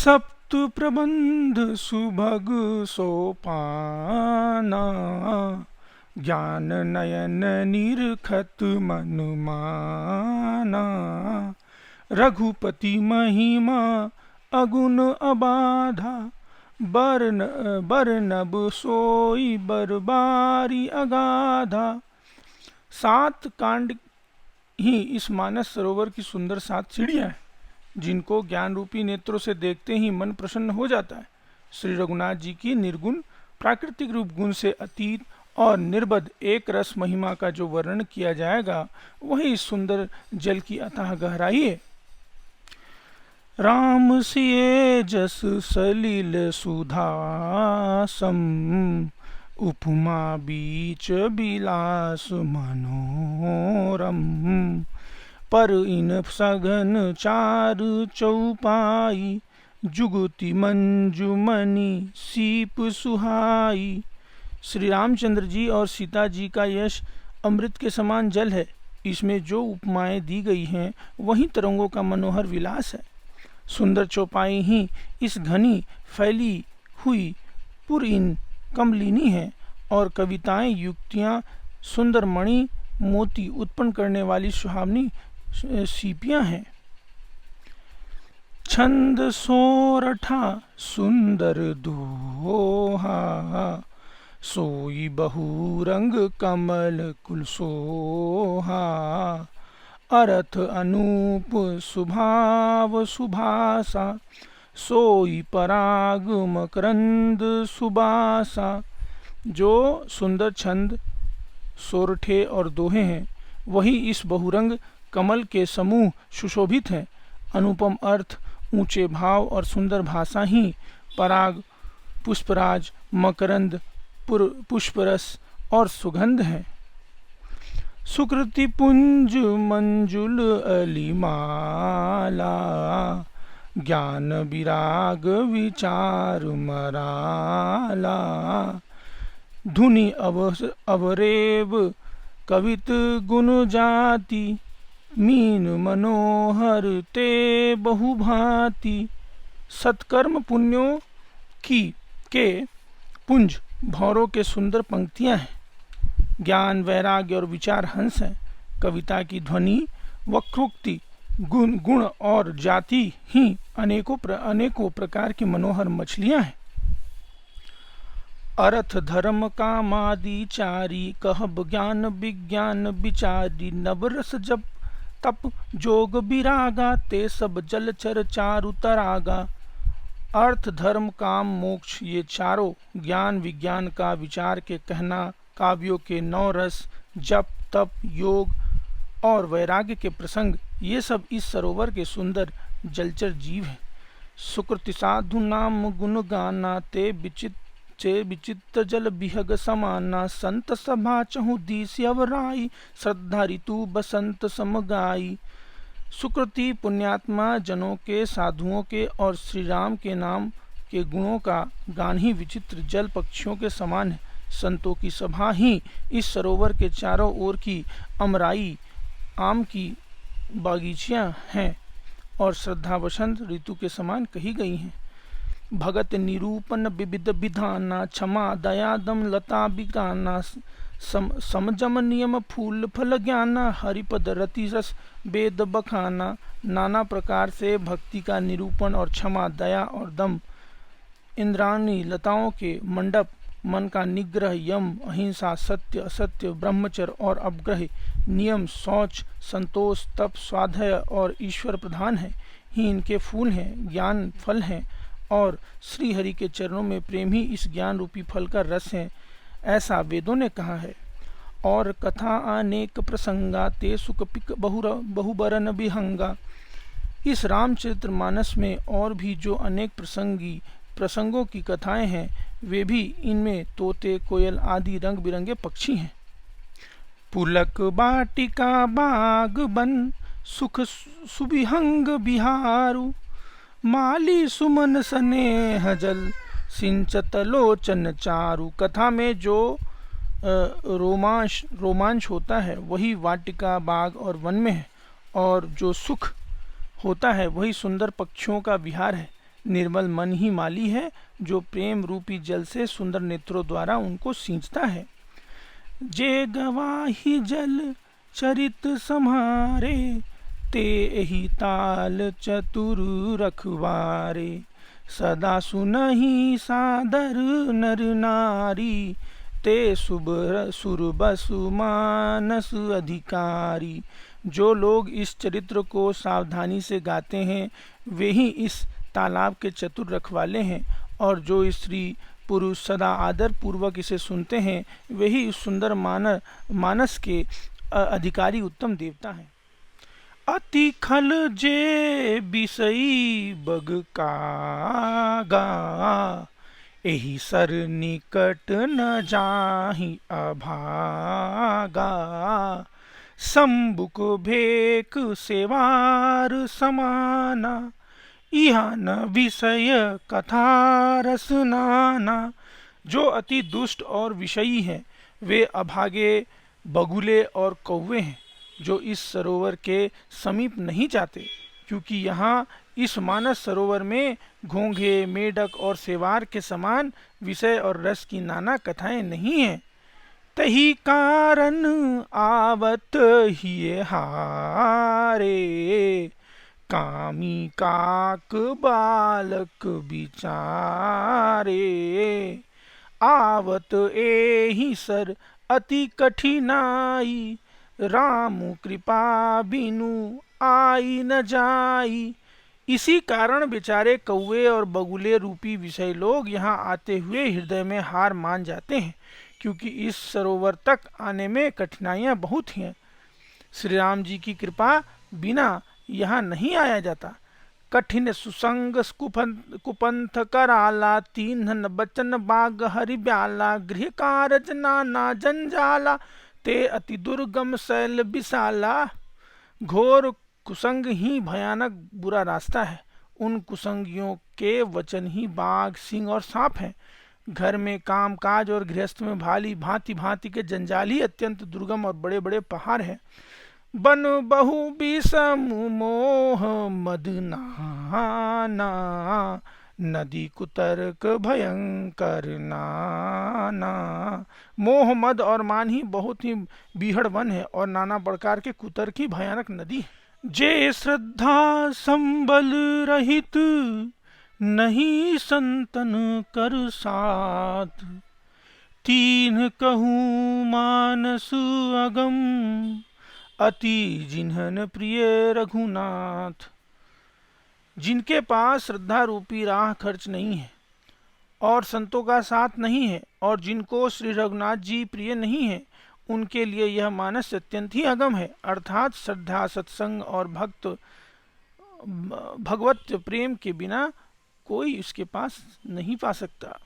सप्त प्रबंध सुभग सोपाना, ज्ञान नयन निरखत मन माना। रघुपति महिमा अगुण अबाधा, बरनब सोई बरबारी अगाधा। 7 कांड ही इस मानस सरोवर की सुंदर 7 सीढ़ियां हैं, जिनको ज्ञान रूपी नेत्रों से देखते ही मन प्रसन्न हो जाता है। श्री रघुनाथ जी की निर्गुण प्राकृतिक रूप गुण से अतीत और निर्बध एक रस महिमा का जो वर्णन किया जाएगा, वही इस सुंदर जल की अथाह गहराई है। राम सिए जस सलिल सुधासम, उपमा बीच बिलास मनोरम। पर इन सघन चार चौपाई, जुगति मंजुमणि सीप सुहाई। श्री रामचंद्र जी और सीता जी का यश अमृत के समान जल है। इसमें जो उपमाएं दी गई हैं, वही तरंगों का मनोहर विलास है। सुंदर चौपाई ही इस घनी फैली हुई पुरइन कमलिनी है, और कविताएं युक्तियां सुंदर मणि मोती उत्पन्न करने वाली सुहावनी सीपियां हैं। छंद सोरठा सुंदर दोहा, सोई बहुरंग कमल कुलसोहा। अर्थ अनूप सुभाव सुभासा, सोई पराग मकरंद सुबासा। जो सुंदर छंद सोरठे और दोहे हैं, वही इस बहुरंग कमल के समूह सुशोभित हैं। अनुपम अर्थ, ऊंचे भाव और सुंदर भाषा ही पराग, पुष्पराज, मकरंद, पुष्परस और सुगंध है। सुकृति पुंज मंजुल अलिमाला, ज्ञान विराग विचार मराला। धुनि अवरेव कवित गुण जाति, मीन मनोहर ते बहुभांति। सत्कर्म पुण्यों के पुंज भौरों के सुंदर पंक्तियां हैं। ज्ञान, वैराग्य और विचार हंस है। कविता की ध्वनि, वक्रोक्ति, गुण और जाति ही अनेकों प्रकार की मनोहर मछलियां हैं। अर्थ धर्म कामादि चारी, कहब ज्ञान विज्ञान विचारी। नवरस जब तप जोग विरागा, ते सब जलचर चारु तरागा। अर्थ धर्म काम मोक्ष, ये चारों ज्ञान विज्ञान का विचार के कहना, काव्यों के 9 रस, जप तप योग और वैराग्य के प्रसंग, ये सब इस सरोवर के सुंदर जलचर जीव हैं। सुकृति साधु नाम गुण गाना, ते विचित्र जल बिहग समाना। संत सभा चहु दिस अवराई, श्रद्धा ऋतु बसंत समगाई। सुकृति पुण्यात्मा जनों के, साधुओं के और श्री राम के नाम के गुणों का गान ही विचित्र जल पक्षियों के समान है। संतों की सभा ही इस सरोवर के चारों ओर की अमराई आम की बागीचियां हैं और श्रद्धा वसंत ऋतु के समान कही गई हैं। भगत निरूपण विविध विधाना, क्षमा दया दम लता बिगाना। समजम नियम फूल फल ज्ञाना, हरिपद रति रस वेद बखाना। नाना प्रकार से भक्ति का निरूपण और क्षमा दया और दम, इंद्राणी लताओं के मंडप, मन का निग्रह, यम अहिंसा, सत्य असत्य, ब्रह्मचर्य और अपग्रह, नियम शौच, संतोष, तप, स्वाध्याय और ईश्वर प्रधान है ही इनके फूल हैं, ज्ञान फल हैं, और श्री हरि के चरणों में प्रेम ही इस ज्ञान रूपी फल का रस है, ऐसा वेदों ने कहा है। और कथा अनेक प्रसंगा, ते सुकपिक बहुबरन विहंगा। इस रामचरितमानस में और भी जो अनेक प्रसंगों की कथाएं हैं, वे भी इनमें तोते, कोयल आदि रंग बिरंगे पक्षी हैं। पुलक बाटिका बाग बन, सुख सुविहंग बिहारू। माली सुमन स्नेह जल, सिंचत लोचन चारु। कथा में जो रोमांच होता है, वही वाटिका, बाग और वन में है, और जो सुख होता है वही सुंदर पक्षियों का विहार है। निर्मल मन ही माली है, जो प्रेम रूपी जल से सुंदर नेत्रों द्वारा उनको सींचता है। जे गवाही जल चरित सम्हारे, ते एहि ताल चतुर रखवारे। सदा सुनहि सादर नर नारी, ते सुर बसु मानस अधिकारी। जो लोग इस चरित्र को सावधानी से गाते हैं वे ही इस तालाब के चतुर रखवाले हैं, और जो स्त्री पुरुष सदा आदर पूर्वक इसे सुनते हैं वे ही उस सुंदर मानस के अधिकारी उत्तम देवता हैं। अति खल जे बिसई बग कागा, एहि सर निकट न जाहि अभागा। सम्बुक भेक सेवार समाना, इहा न विषय कथा रस नाना। जो अति दुष्ट और विषयी हैं वे अभागे बगुले और कौवे हैं, जो इस सरोवर के समीप नहीं जाते, क्योंकि यहाँ इस मानस सरोवर में घोंघे, मेढक और सेवार के समान विषय और रस की नाना कथाएं नहीं हैं। तही कारण आवत हिये हारे, कामी काक बालक बिचारे। आवत एहि सर अति कठिनाई, राम कृपा बिनु आई न जाई। इसी कारण बेचारे कौवे और बगुले रूपी विषय लोग यहाँ आते हुए हृदय में हार मान जाते हैं, क्योंकि इस सरोवर तक आने में कठिनाइयाँ बहुत हैं। श्री राम जी की कृपा बिना यहाँ नहीं आया जाता। कठिन सुसंग कुपंथ कराला, तीन्हन बचन बाग हरि ब्याला। गृह कारज नाना जंजाला, ते अति दुर्गम शैल विशाला। घोर कुसंग ही भयानक बुरा रास्ता है। उन कुसंगियों के वचन ही बाघ, सिंह और सांप हैं। घर में काम काज और गृहस्थ में भाली भांति भांति के जंजाल ही अत्यंत दुर्गम और बड़े बड़े पहाड़ हैं। बन बहु विषम मोह मद नाना, नदी कुतर्क भयंकर नाना। मोह मद और मान ही बहुत ही बीहड़ वन है, और नाना प्रकार के कुतर्क ही भयानक नदी है। जे श्रद्धा संबल रहित, नहीं संतन कर साथ। तीन कहूँ मानस अगम, अति जिन्हन प्रिय रघुनाथ। जिनके पास श्रद्धा रूपी राह खर्च नहीं है और संतों का साथ नहीं है, और जिनको श्री रघुनाथ जी प्रिय नहीं है, उनके लिए यह मानस अत्यंत ही अगम है। अर्थात श्रद्धा, सत्संग और भगवत प्रेम के बिना कोई उसके पास नहीं पा सकता।